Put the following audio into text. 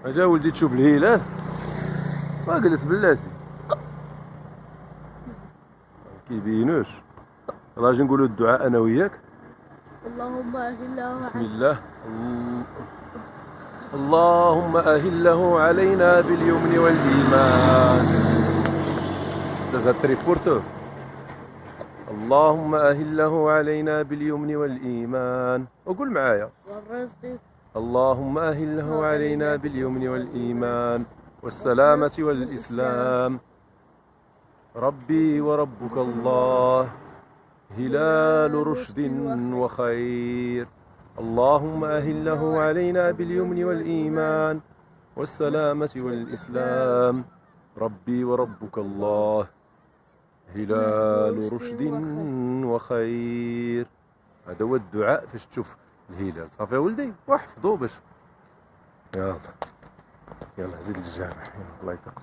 اجا ولدي تشوف الهلال واجلس بلاتي كيبينوش. راجي نقولوا الدعاء انا وياك. اللهم أهله بسم الله. اللهم أهله علينا باليمن والإيمان. تريبورتو. اللهم أهله علينا باليمن والإيمان. وقول معايا والرزق. اللهم أهله علينا باليمن والإيمان والسلامة والإسلام. ربي وربك الله هلال رشد وخير. اللهم أهله علينا باليمن والإيمان والسلامة والإسلام. ربي وربك الله هلال رشد وخير. هذا هو الدعاء فاش تشوف الهلال. صافي يا ولدي واحفظوا باش يلا زيد للجامع. الله يتقبل.